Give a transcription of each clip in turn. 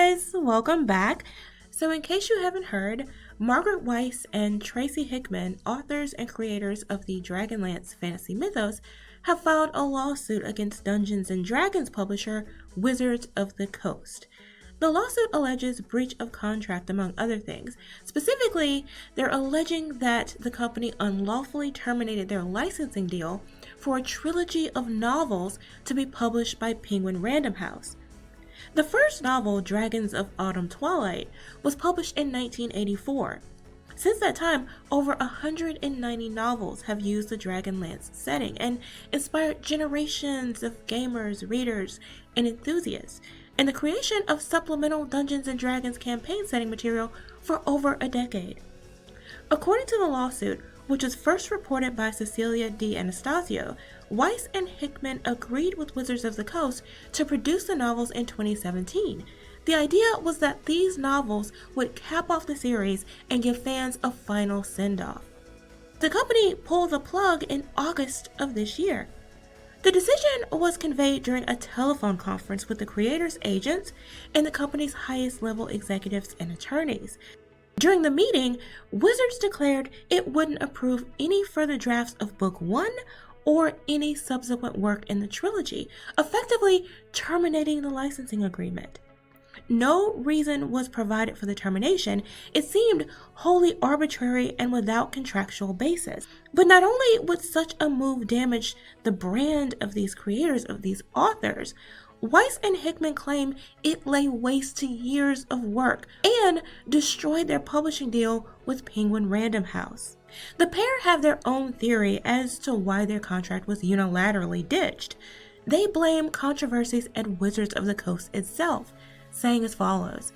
guys, welcome back. So in case you haven't heard, Margaret Weis and Tracy Hickman, authors and creators of the Dragonlance fantasy mythos, have filed a lawsuit against Dungeons & Dragons publisher Wizards of the Coast. The lawsuit alleges breach of contract, among other things. Specifically, they're alleging that the company unlawfully terminated their licensing deal for a trilogy of novels to be published by Penguin Random House. The first novel, Dragons of Autumn Twilight, was published in 1984. Since that time, over 190 novels have used the Dragonlance setting and inspired generations of gamers, readers, and enthusiasts in the creation of supplemental Dungeons & Dragons campaign setting material for over a decade. According to the lawsuit, which was first reported by Cecilia D. Anastasio, Weis and Hickman agreed with Wizards of the Coast to produce the novels in 2017. The idea was that these novels would cap off the series and give fans a final send-off. The company pulled the plug in August of this year. The decision was conveyed during a telephone conference with the creators' agents and the company's highest-level executives and attorneys. During the meeting, Wizards declared it wouldn't approve any further drafts of Book 1 or any subsequent work in the trilogy, effectively terminating the licensing agreement. No reason was provided for the termination. It seemed wholly arbitrary and without contractual basis. But not only would such a move damage the brand of these creators, of these authors, Weis and Hickman claim it lay waste to years of work and destroyed their publishing deal with Penguin Random House. The pair have their own theory as to why their contract was unilaterally ditched. They blame controversies at Wizards of the Coast itself, saying as follows: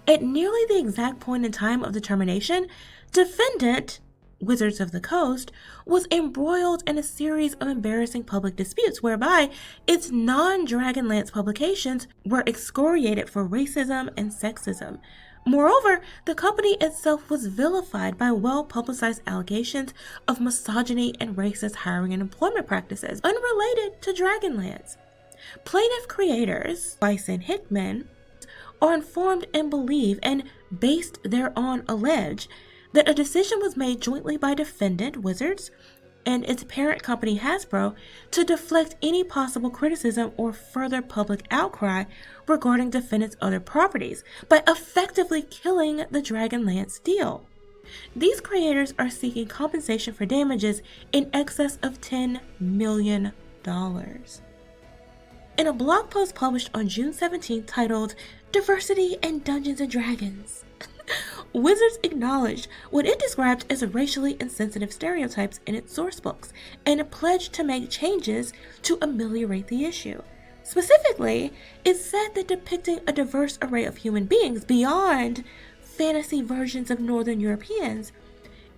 "At nearly the exact point in time of the termination, defendant, Wizards of the Coast, was embroiled in a series of embarrassing public disputes whereby its non-Dragonlance publications were excoriated for racism and sexism. Moreover, the company itself was vilified by well-publicized allegations of misogyny and racist hiring and employment practices unrelated to Dragonlance. Plaintiff creators, Weis and Hickman, are informed and believe, and based thereon allege, that a decision was made jointly by defendant, Wizards, and its parent company, Hasbro, to deflect any possible criticism or further public outcry regarding defendant's other properties by effectively killing the Dragonlance deal. These creators are seeking compensation for damages in excess of $10 million. In a blog post published on June 17 titled "Diversity in Dungeons & Dragons," Wizards acknowledged what it described as racially insensitive stereotypes in its sourcebooks and pledged to make changes to ameliorate the issue. Specifically, it said that depicting a diverse array of human beings beyond fantasy versions of Northern Europeans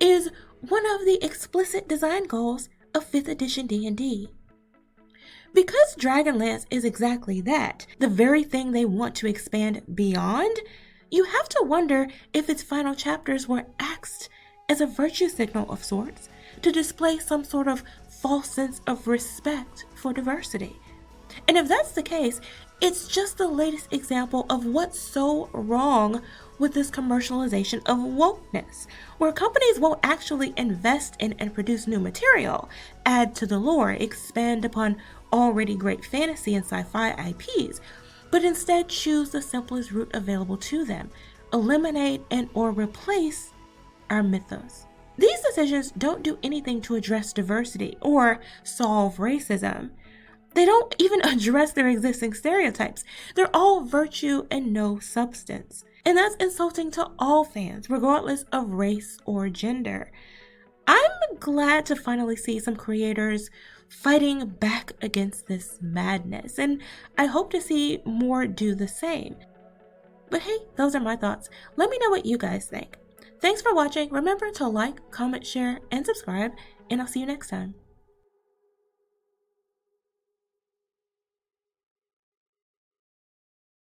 is one of the explicit design goals of 5th edition D&D. Because Dragonlance is exactly that, the very thing they want to expand beyond, you have to wonder if its final chapters were axed as a virtue signal of sorts to display some sort of false sense of respect for diversity. And if that's the case, it's just the latest example of what's so wrong with this commercialization of wokeness, where companies won't actually invest in and produce new material, add to the lore, expand upon already great fantasy and sci-fi IPs, but instead choose the simplest route available to them: eliminate and or replace our mythos. These decisions don't do anything to address diversity or solve racism. They don't even address their existing stereotypes. They're all virtue and no substance. And that's insulting to all fans, regardless of race or gender. I'm glad to finally see some creators fighting back against this madness, and I hope to see more do the same. But hey, those are my thoughts. Let me know what you guys think. Thanks for watching. Remember to like, comment, share, and subscribe, and I'll see you next time.